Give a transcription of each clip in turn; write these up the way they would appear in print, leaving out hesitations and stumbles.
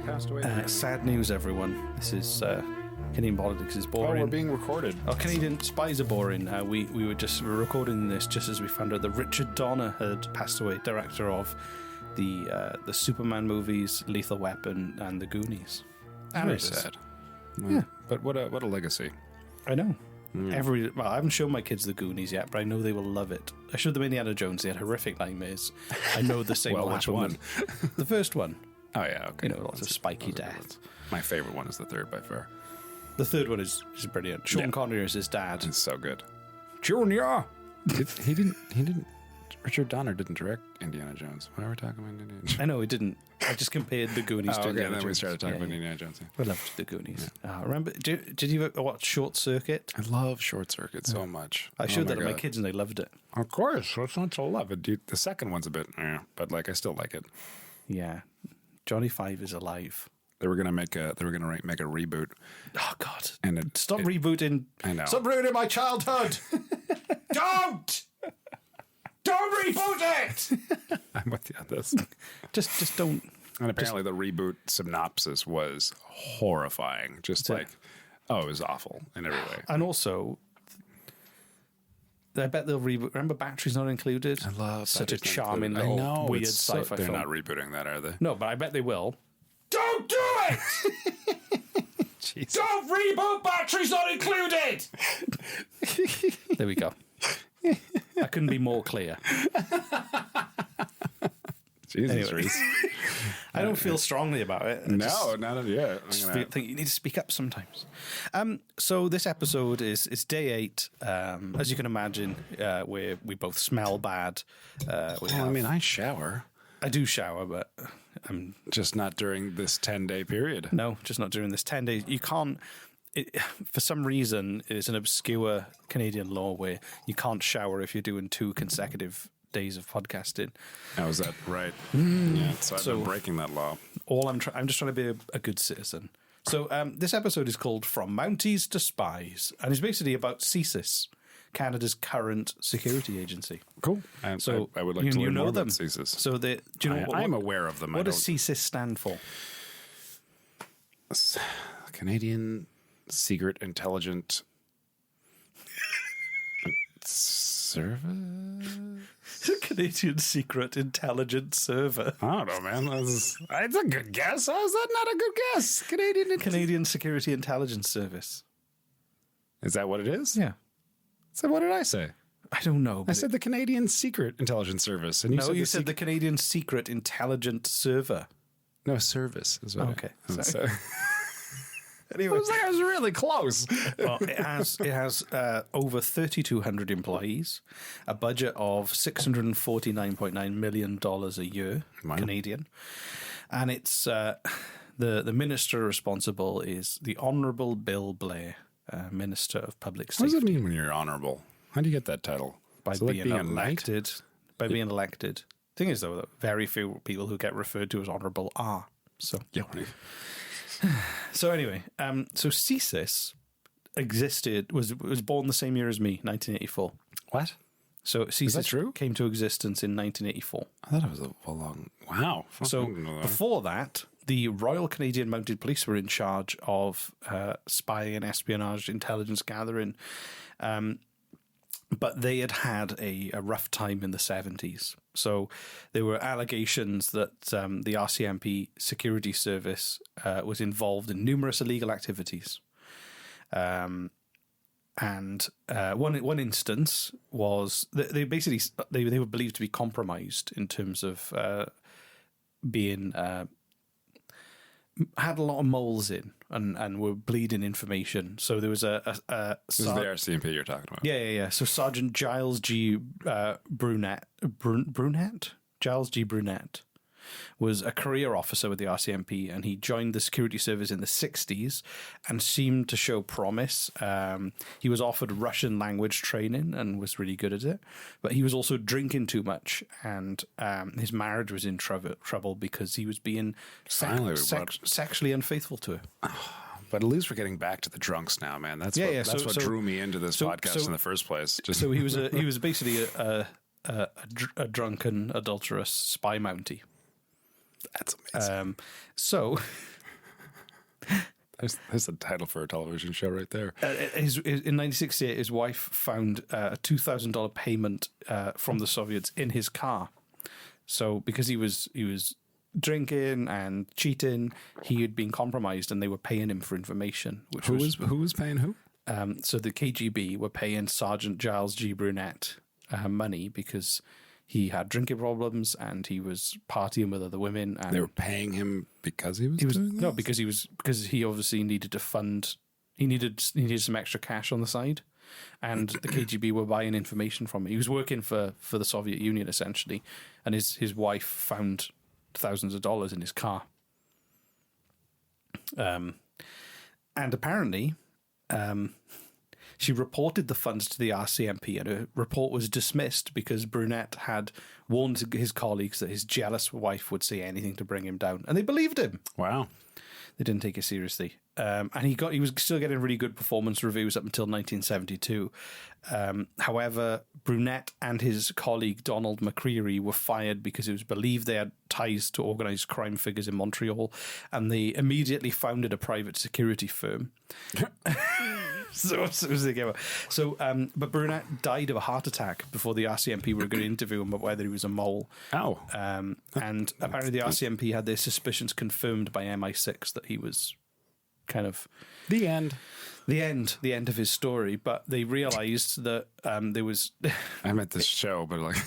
passed away. Sad news, everyone. This is Canadian politics is boring. Oh, we're being recorded. Oh, Canadian Spies are boring. We were recording this just as we found out that Richard Donner had passed away, director of the Superman movies, Lethal Weapon, and The Goonies. Very sad. Yeah, but what a legacy. I know. Well, I haven't shown my kids The Goonies yet, but I know they will love it. I showed them Indiana Jones. They had horrific nightmares. I know the same will which happen one? with the first one. Oh, yeah, okay. You know, lots of spiky death. My favorite one is the third by far. The third one is brilliant. Sean Connery is his dad. It's so good. Junior! He didn't. Richard Donner didn't direct Indiana Jones. Why are we talking about Indiana Jones? I know he didn't. I just compared The Goonies to Indiana then Jones. we started talking about Indiana Jones. Yeah. I loved The Goonies. Remember, did you ever watch Short Circuit? I love Short Circuit so much. I showed that to my kids and they loved it. Of course, what's not to love it? Dude, the second one's a bit, but I still like it. Yeah, Johnny Five is alive. They were gonna make a reboot. Oh God! And stop rebooting! I know. Stop ruining my childhood! Don't reboot it! I'm with you on this. Just don't. And apparently the reboot synopsis was horrifying. It was awful in every way. And also, I bet they'll reboot. Remember, Batteries Not Included? I love such a Batteries Not charming Included. little weird sci-fi They're film. not rebooting that, are they? No, but I bet they will. Don't do it! Jeez. Don't reboot Batteries Not Included! There we go. I couldn't be more clear. Jesus, Anyway. Reese. I don't feel strongly about it. No, not yet. I think you need to speak up sometimes. So this episode is day 8. As you can imagine, we both smell bad. I shower. I do shower, but I'm just not during this 10-day period. No, just not during this 10 days. You can't. For some reason, it's an obscure Canadian law where you can't shower if you're doing 2 consecutive days of podcasting. How is that right? Yeah, so I've been breaking that law. I'm just trying to be a good citizen. So this episode is called From Mounties to Spies, and it's basically about CSIS, Canada's current security agency. Cool. So I would like to learn more about CSIS. So do you know I'm aware of them. What does CSIS stand for? Canadian Secret Intelligent Service? Canadian Secret Intelligence Server. I don't know, man. That's a good guess. How is that not a good guess? Canadian Security Intelligence Service. Is that what it is? Yeah. So what did I say? I don't know. I said the Canadian Secret Intelligence Service. And you said the Canadian Secret Intelligence Server. No, service is what okay. So. Anyway, I was really close. Well, it has over 3,200 employees, a budget of $649.9 million a year, wow. Canadian, and it's the minister responsible is the Honourable Bill Blair, Minister of Public Safety. What does it mean when you're honourable? How do you get that title? By being elected. By being elected. Thing is, though, that very few people who get referred to as honourable are. So. Yeah. So anyway, so CSIS existed, was born the same year as me, 1984. What? So CSIS Is that true? Came to existence in 1984. I thought it was a long... Wow. So before that, the Royal Canadian Mounted Police were in charge of spying and espionage, intelligence gathering, but they had a rough time in the 70s. So there were allegations that the RCMP security service was involved in numerous illegal activities. And one instance was they were believed to be compromised in terms of being had a lot of moles in and were bleeding information. So there was this is the RCMP you're talking about. Yeah. So Sergeant Giles G. Brunette? Giles G. Brunette was a career officer with the RCMP, and he joined the security service in the 60s and seemed to show promise. He was offered Russian language training and was really good at it, but he was also drinking too much, and his marriage was in trouble because he was being sexually unfaithful to her. But at least we're getting back to the drunks now, man. That's what drew me into this podcast in the first place. So he was basically a drunken, adulterous spy mountie. That's amazing. So There's a title for a television show right there. In 1968, his wife found a $2,000 payment from the Soviets in his car. So because he was drinking and cheating, he had been compromised, and they were paying him for information. Who was paying who? So the KGB were paying Sergeant Giles G. Brunette money because he had drinking problems and he was partying with other women. And they were paying him because he was doing no, this? because he obviously needed to fund. He needed some extra cash on the side, and the KGB were buying information from him. He was working for the Soviet Union essentially, and his wife found thousands of dollars in his car. And apparently, she reported the funds to the RCMP, and her report was dismissed because Brunette had warned his colleagues that his jealous wife would say anything to bring him down, and they believed him. Wow. They didn't take it seriously. And he was still getting really good performance reviews up until 1972. However, Brunette and his colleague Donald McCreary were fired because it was believed they had ties to organised crime figures in Montreal, and they immediately founded a private security firm. But Brunette died of a heart attack before the RCMP were going to interview him about whether he was a mole. Oh. And apparently the RCMP had their suspicions confirmed by MI6 that he was kind of The end of his story. But they realised that there was. I'm at this show, but like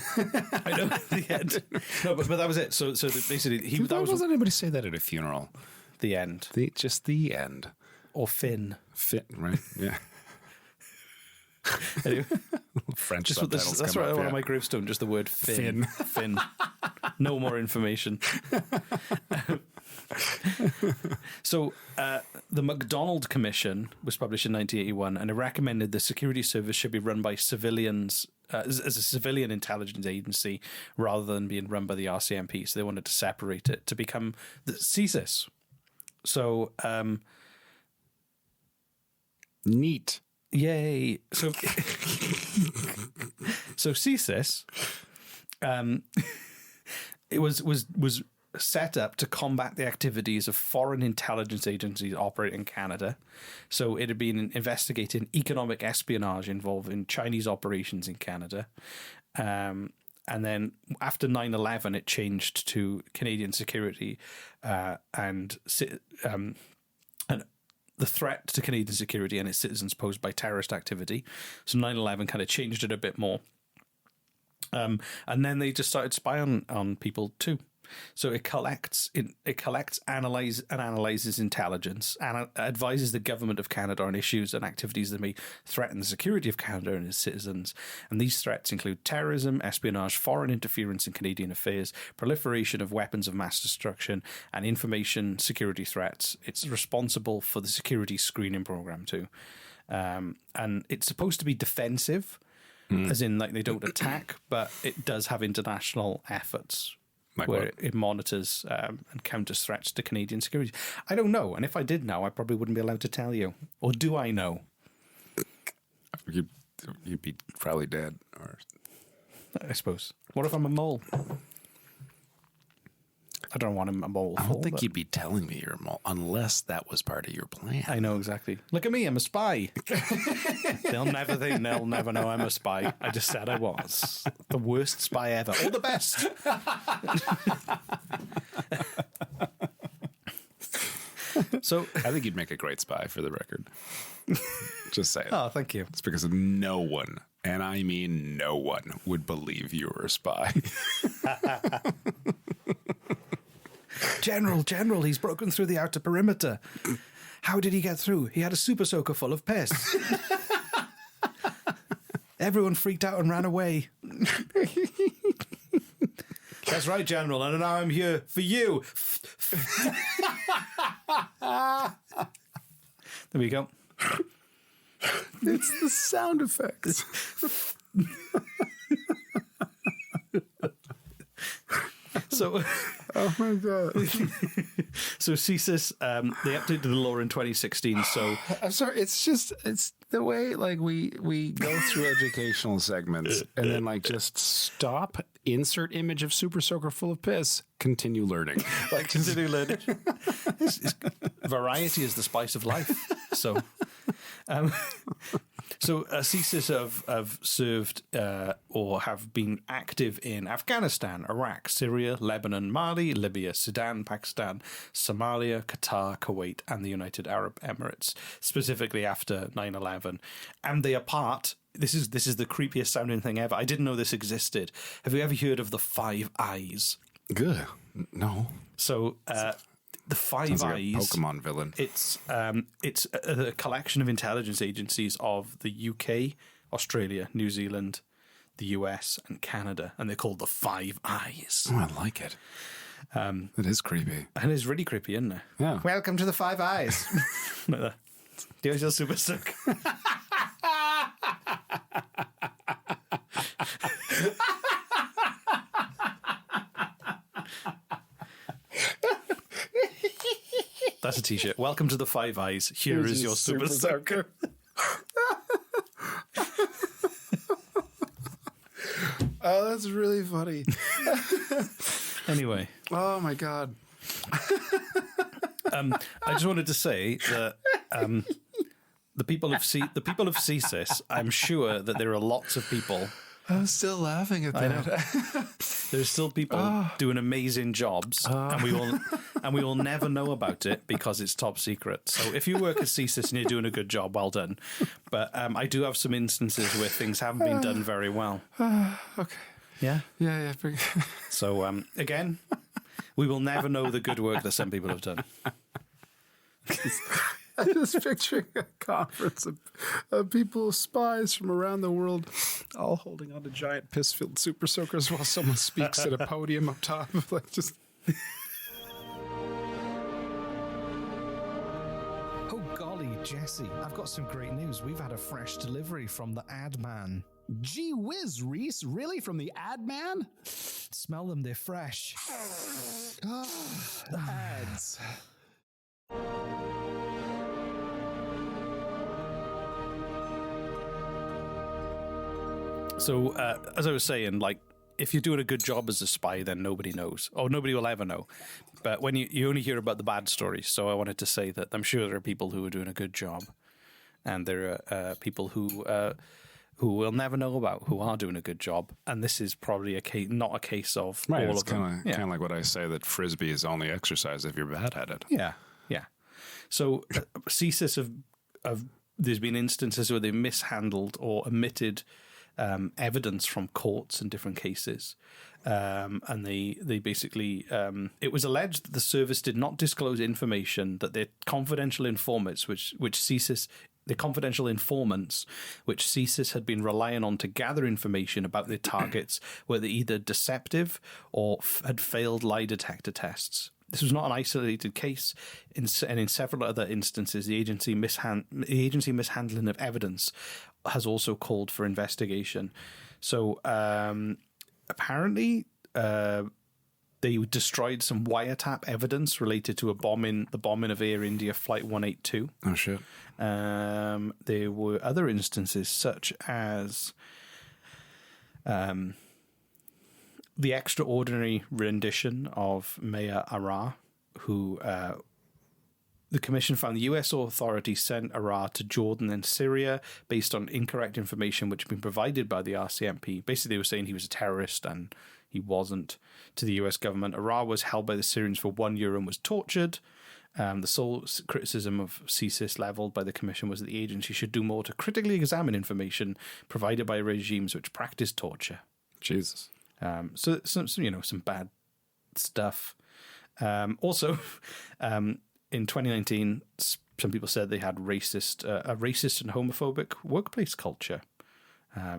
I know the end. No, but that was it. So basically, why doesn't anybody say that at a funeral? The end, Just the end. or Finn. Finn, right? Yeah. Anyway, French just subtitles. that's come right up, on yeah. my gravestone. Just the word Finn. Finn. No more information. So the MacDonald Commission was published in 1981, and it recommended the security service should be run by civilians as a civilian intelligence agency rather than being run by the RCMP. So they wanted to separate it to become the CSIS. So Neat. yay! So CSIS, it was set up to combat the activities of foreign intelligence agencies operating in Canada. So it had been investigating economic espionage involving Chinese operations in Canada. And then after 9/11, it changed to Canadian security and the threat to Canadian security and its citizens posed by terrorist activity. So 9/11 kind of changed it a bit more. And then they just started spying on people too. So it collects, analyzes intelligence, and advises the government of Canada on issues and activities that may threaten the security of Canada and its citizens. And these threats include terrorism, espionage, foreign interference in Canadian affairs, proliferation of weapons of mass destruction, and information security threats. It's responsible for the security screening program too. And it's supposed to be defensive, as in like they don't attack, but it does have international efforts. Like where what? it monitors and counters threats to Canadian security. I don't know. And if I did know, I probably wouldn't be allowed to tell you. Or do I know? You'd be probably dead. Or I suppose. What if I'm a mole? I don't want him a mole. I don't think you'd be telling me you're a mole unless that was part of your plan. I know exactly. Look at me, I'm a spy. They'll never know I'm a spy. I just said I was. The worst spy ever. Or the best. So I think you'd make a great spy, for the record. Just saying. Oh, thank you. It's because no one, and I mean no one, would believe you were a spy. General, he's broken through the outer perimeter. How did he get through? He had a super soaker full of piss. Everyone freaked out and ran away. That's right, General, and now I'm here for you. There we go. It's the sound effects. So Oh my god. So CSIS, they updated the law in 2016. So I'm sorry. It's the way like we go through educational segments and then like just stop. Insert image of Super Soaker full of piss. Continue learning. Like continue learning. Variety is the spice of life. So, CSIS have served or have been active in Afghanistan, Iraq, Syria, Lebanon, Mali, Libya, Sudan, Pakistan, Somalia, Qatar, Kuwait, and the United Arab Emirates, specifically after 9/11. And they are part. This is the creepiest sounding thing ever. I didn't know this existed. Have you ever heard of the Five Eyes? Good. No. So the Five Sounds like Eyes, a Pokemon villain. It's a collection of intelligence agencies of the UK, Australia, New Zealand, the US, and Canada, and they're called the Five Eyes. Oh, I like it. It is creepy. And it's really creepy, isn't it? Yeah. Welcome to the Five Eyes. Like that. Here's your super stick. That's a t-shirt. Welcome to the Five Eyes. Here is your super soaker. Oh, that's really funny. Anyway. Oh my god. I just wanted to say that the people of CSIS, I'm sure that there are lots of people. I'm still laughing at that. There's still people doing amazing jobs, and we will never know about it because it's top secret. So if you work at CSIS and you're doing a good job, well done. But I do have some instances where things haven't been done very well. Okay. Yeah. Yeah. So again, we will never know the good work that some people have done. I'm just picturing a conference of people, spies from around the world, all holding on to giant piss-filled super soakers while someone speaks at a podium up top. Like just. Oh golly, Jesse, I've got some great news. We've had a fresh delivery from the ad man. Gee whiz, Reese, really? From the ad man? Smell them, they're fresh. Ads. So, as I was saying, like, if you're doing a good job as a spy, then nobody knows, or nobody will ever know. But when you only hear about the bad stories, so I wanted to say that I'm sure there are people who are doing a good job, and there are people who we'll never know about who are doing a good job. And this is probably not a case of Right, all it's of them. kind of like what I say that frisbee is only exercise if you're bad at it. Yeah. So CSIS there's been instances where they mishandled or omitted evidence from courts in different cases. And they basically, it was alleged that the service did not disclose information that their confidential informants, which CSIS had been relying on to gather information about their targets, were either deceptive or had failed lie detector tests. This was not an isolated case, and in several other instances, the agency mishandling of evidence has also called for investigation. So apparently, they destroyed some wiretap evidence related to the bombing of Air India Flight 182. Oh shit! There were other instances such as the extraordinary rendition of Mayor Arar, who the commission found the US authorities sent Arar to Jordan and Syria based on incorrect information which had been provided by the RCMP. Basically, they were saying he was a terrorist and he wasn't to the US government. Arar was held by the Syrians for 1 year and was tortured. The sole criticism of CSIS leveled by the commission was that the agency should do more to critically examine information provided by regimes which practice torture. Jesus. So some bad stuff. Also, in 2019, some people said they had a racist and homophobic workplace culture,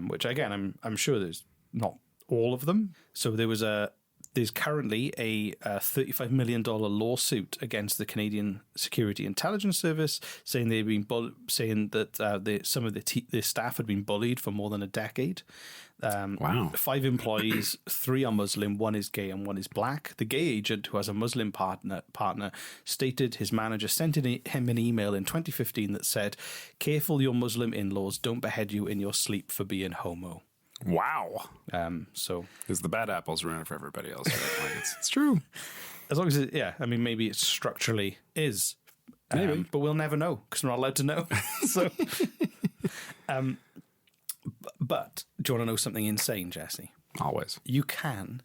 which again, I'm sure there's not all of them. So there was There's currently a $35 million lawsuit against the Canadian Security Intelligence Service, saying they've been saying that some of their staff had been bullied for more than a decade. Wow. 5 employees, 3 are Muslim, 1 is gay, and 1 is black. The gay agent, who has a Muslim partner, stated his manager sent him an email in 2015 that said, "Careful your Muslim in-laws don't behead you in your sleep for being homo." Wow. So Because the bad apples ruin it for everybody else. Right? Like it's true. as long as maybe it structurally is. Maybe. But we'll never know because we're not allowed to know. So, but do you want to know something insane, Jesse? Always. You can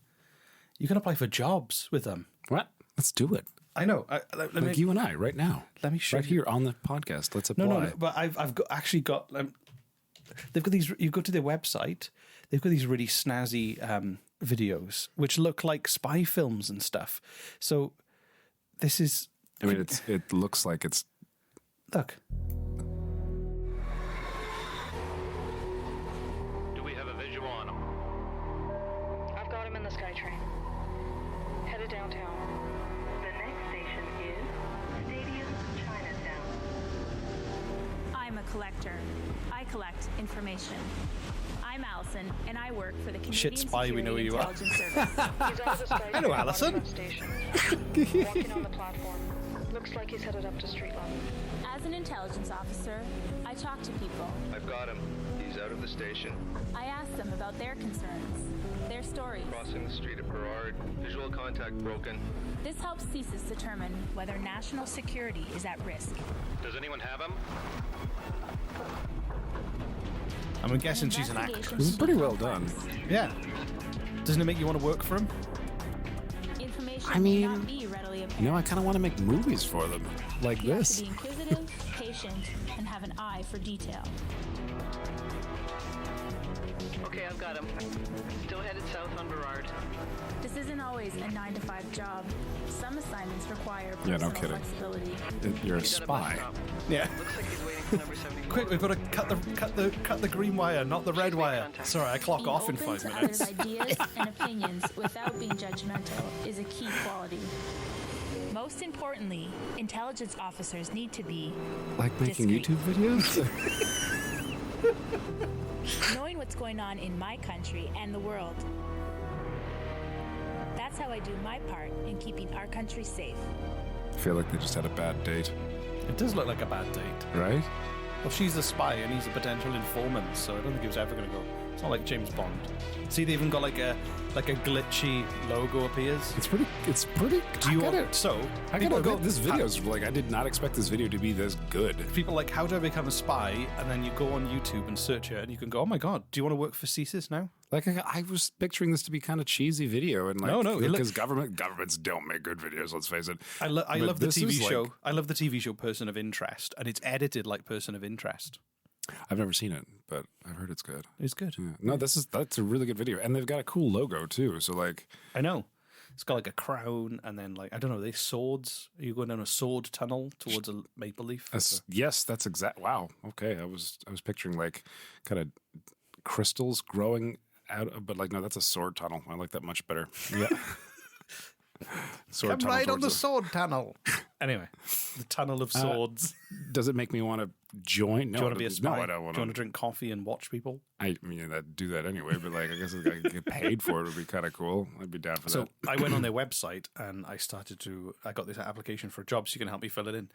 apply for jobs with them. What? Let's do it. I know. Like you and I, right now. Let me show right you. here on the podcast. Let's apply. No. But I've actually got. They've got these. You go to their website. They've got these really snazzy videos, which look like spy films and stuff. So this is. I mean, it looks like it's. Look. Do we have a visual on him? I've got him in the SkyTrain. Headed downtown. The next station is Stadium Chinatown. I'm a collector. I collect information. I'm Allison, and I work for the Canadian Shit spy, we know who you are. Intelligence Service. He's out of the SkyTrain. Hello, Allison. Bottom station. Walking on the platform. Looks like he's headed up to street level. As an intelligence officer, I talk to people. I've got him. He's out of the station. I ask them about their concerns, their stories. Crossing the street at Burrard. Visual contact broken. This helps CSIS determine whether national security is at risk. Does anyone have him? I'm guessing she's an actress. This is pretty well done. Yeah. Doesn't it make you want to work for him? Information I may mean, not be readily apparent. You know, I kind of want to make movies for them, like You have this. to be inquisitive, patient, and have an eye for detail. Okay, I've got him. Still headed south on Burrard. This isn't always a 9-to-5 job. Some assignments require Yeah, no personal kidding. flexibility. You're a He's at a bus spy. stop. Yeah. Looks like he's waiting for number 74. Quick, we've got to cut the green wire, not the red wire. Sorry, I clock Being off in open 5 to minutes. others' ideas and opinions without being judgmental is a key quality. Most importantly, intelligence officers need to be Like making discreet. YouTube videos? knowing what's going on in my country and the world. That's how I do my part in keeping our country safe. I feel like they just had a bad date, It does look like a bad date. right? Well, she's the spy and he's a potential informant, so I don't think he was ever going to go. It's not like James Bond. See, they even got like a glitchy logo appears. It's pretty. Do you I gotta, want, so I people gotta go admit, this video's like I did not expect this video to be this good. people like, how do I become a spy? And then you go on YouTube and search it, and you can go, oh my god, do you want to work for CSIS now? Like I was picturing this to be kind of cheesy video, and like No, it because governments don't make good videos. Let's face it. I But love the this TV is like- show. I love the TV show Person of Interest, and it's edited like Person of Interest. I've never seen it, but I've heard it's good. It's good. Yeah. No, that's a really good video, and they've got a cool logo too. So like, I know. It's got like a crown, and then like I don't know, they swords. Are you going down a sword tunnel towards a maple leaf? yes, that's exact. Wow. Okay, I was picturing like kind of crystals growing out, but like no, that's a sword tunnel. I like that much better. Yeah. Sword Come right on towards the it. sword tunnel. Anyway, the tunnel of swords. Does it make me want to join? No, do you want to be a spy? No, I don't want Do you want to drink coffee and watch people? I mean, I'd do that anyway, but like, I guess if I could get paid for it would be kind of cool. I'd be down for So that. I went on their website and I got this application for a job, so you can help me fill it in.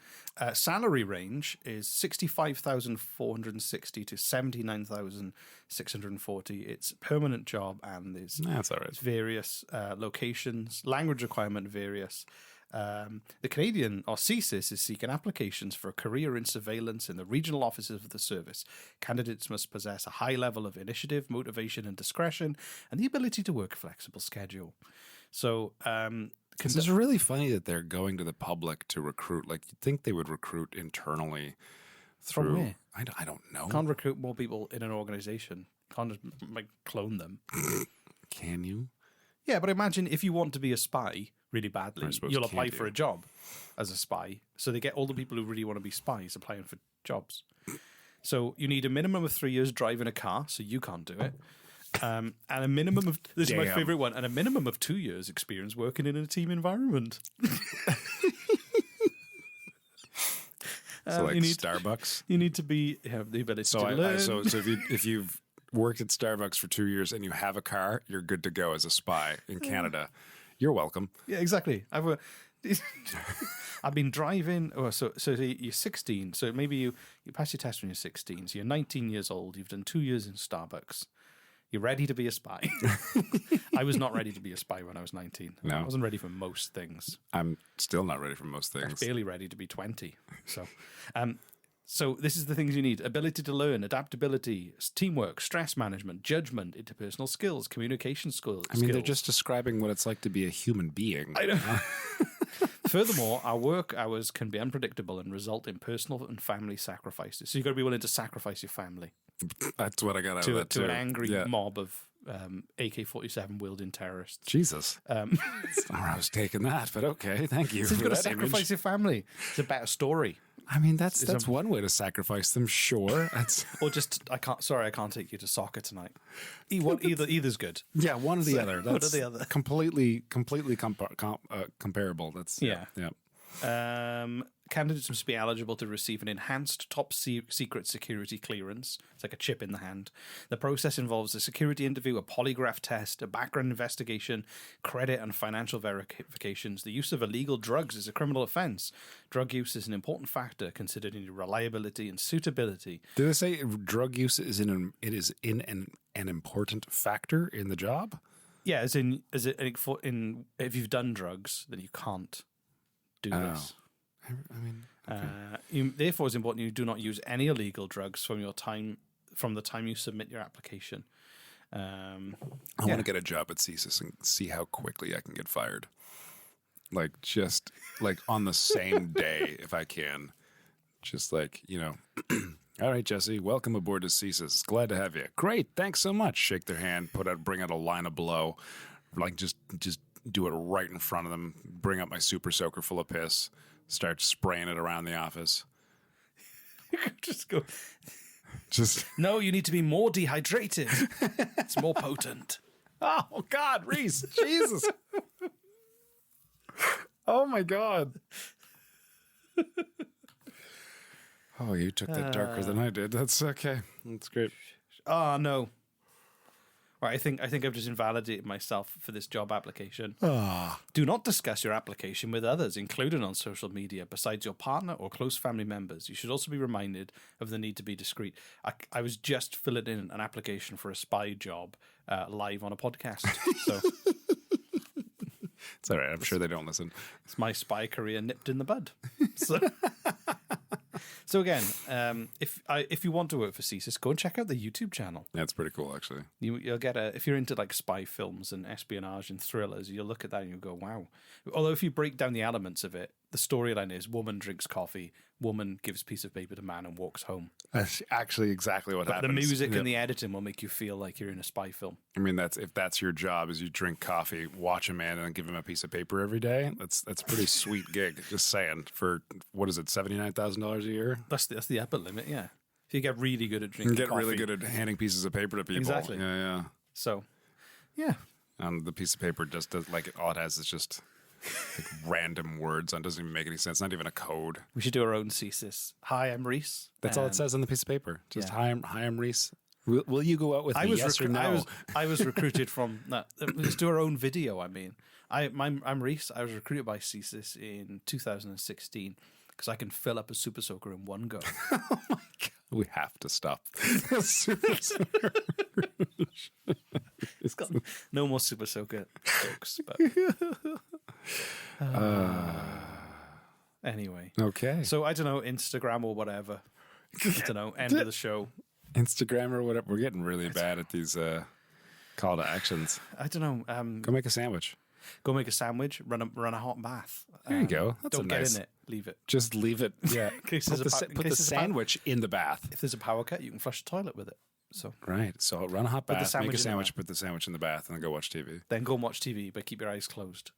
Salary range is 65,460 to 79,640. It's a permanent job and there's That's all right. various locations, language requirement various. The Canadian or CSIS is seeking applications for a career in surveillance in the regional offices of the service. Candidates must possess a high level of initiative, motivation, and discretion, and the ability to work a flexible schedule. So, It's really funny that they're going to the public to recruit. Like, you'd think they would recruit internally through. where? I don't know. can't recruit more people in an organization. Can't just like clone them. Can you? Yeah, but imagine if you want to be a spy really badly, I suppose you'll you apply can't for do. a job as a spy. So they get all the people who really want to be spies applying for jobs. So you need a minimum of 3 years driving a car, so you can't do it. And a minimum of this is my Damn. favorite one, and a minimum of 2 years experience working in a team environment. So like you need- Starbucks. You need to have the ability So to learn. so if you've worked at Starbucks for 2 years and you have a car, you're good to go as a spy in Canada. You're welcome. Yeah, exactly. I've been driving. Oh, so you're 16. So maybe you pass your test when you're 16. So you're 19 years old. You've done 2 years in Starbucks. You're ready to be a spy. I was not ready to be a spy when I was 19. No. I wasn't ready for most things. I'm still not ready for most I was things. barely ready to be 20. So this is the things you need: ability to learn, adaptability, teamwork, stress management, judgment, interpersonal skills, communication skills. I mean, they're just describing what it's like to be a human being. I know. Furthermore, our work hours can be unpredictable and result in personal and family sacrifices. So you've got to be willing to sacrifice your family That's what I got out of that to too. an angry Yeah. mob of AK-47 wielding terrorists. Jesus. That's not where I was taking that, but okay. Thank you So you've for got to that sacrifice image. your family. It's a better story. I mean, that's one way to sacrifice them. Sure. That's Or just I can't take you to soccer tonight. Either's good. yeah, one or the other. One or That's the other. completely comparable. That's Yeah. yeah. Candidates must be eligible to receive an enhanced top secret security clearance. It's like a chip in the hand. The process involves a security interview, a polygraph test, a background investigation, credit and financial verifications. The use of illegal drugs is a criminal offence. Drug use is an important factor considered in reliability and suitability. Did they say drug use is an important factor in the job? Yeah, if you've done drugs, then you can't do this. I mean, Therefore, it's important you do not use any illegal drugs from the time you submit your application. I want to get a job at CSIS and see how quickly I can get fired. Like just like on the same day, if I can. Just like, all right, Jesse, welcome aboard to CSIS. Glad to have you. Great, thanks so much. Shake their hand, bring out a line of blow, like just do it right in front of them. Bring up my super soaker full of piss. Start spraying it around the office. Just No, you need to be more dehydrated. It's more potent. oh God, Reese, Jesus. Oh my God. Oh, you took that darker than I did. That's okay. That's great. Oh no. Right, I think I've just invalidated myself for this job application. Do not discuss your application with others, including on social media, besides your partner or close family members. You should also be reminded of the need to be discreet. I was just filling in an application for a spy job live on a podcast. So It's all right. I'm sure they don't listen. it's my spy career nipped in the bud. So again, if you want to work for CSIS, go and check out the YouTube channel. That's pretty cool, actually. You'll get if you're into like spy films and espionage and thrillers, you'll look at that and you'll go, wow. Although if you break down the elements of it, the storyline is woman drinks coffee, woman gives piece of paper to man and walks home. That's actually exactly what But happens. the music Yeah. and the editing will make you feel like you're in a spy film. I mean, if that's your job, is you drink coffee, watch a man, and then give him a piece of paper every day. That's a pretty sweet gig. Just saying. For what is it, $79,000 a year? That's the upper limit, yeah. If you get really good at You drinking can get coffee. really good at handing pieces of paper to people. Exactly. Yeah. So, yeah. And the piece of paper just does all it has is just like random words. And it doesn't even make any sense. Not even a code. We should do our own CSIS. Hi, I'm Reese. That's all it and says on the piece of paper. Just Yeah. hi, I'm Reese. Will you go out with me? Yes or no? I was recruited from that. Let's do our own video. I mean, I'm Reese. I was recruited by CSIS in 2016 because I can fill up a super soaker in one go. Oh my God. We have to stop. It's got no more super soaker jokes. But anyway, Okay. so I don't know, Instagram or whatever. I don't know. End of the show. Instagram or whatever. We're getting really bad at these call to actions. I don't know. Go make a sandwich. Go make a sandwich. Run a hot bath. There you go. That's Don't a get nice. in it. Leave it. Just leave it. Yeah. case Put there's the, a pa- put in the case there's a pa- sandwich in the bath. If there's a power cut, you can flush the toilet with it. So Right. So run a hot the bath, sandwich make a in the sandwich, bath. put the sandwich in the bath, and then go watch TV. then go and watch TV, but keep your eyes closed.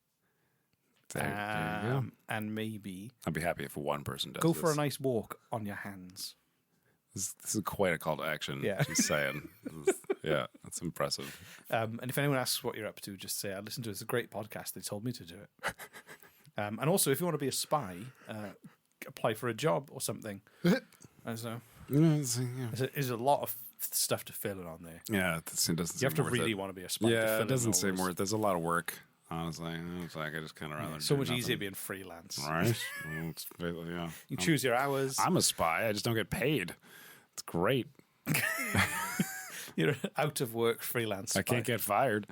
There you go. And maybe I'd be happy if one person does go this. for a nice walk on your hands. This is quite a call to action. Yeah. Just saying. This is- Yeah, that's impressive. And if anyone asks what you're up to, just say, I listened to it. It's a great podcast. They told me to do it. And also, if you want to be a spy, apply for a job or something. And so there's a lot of stuff to fill in on there. Yeah, it doesn't. You have to worth really it. want to be a spy. to Yeah, fill it doesn't in seem all worth. There's a lot of work. Honestly, it's like I just kind of rather. so do much easier nothing. being freelance. Right? Yeah. You choose your hours. I'm a spy. I just don't get paid. It's great. You're out of work freelance. I can't get fired.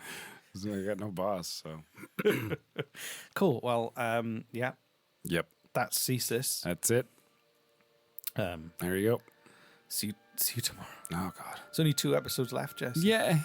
I got no boss. So Cool. Well, yeah, yep, that's CSIS. that's it. There you go. See you tomorrow. Oh God. There's only 2 episodes left, Jess. Yeah.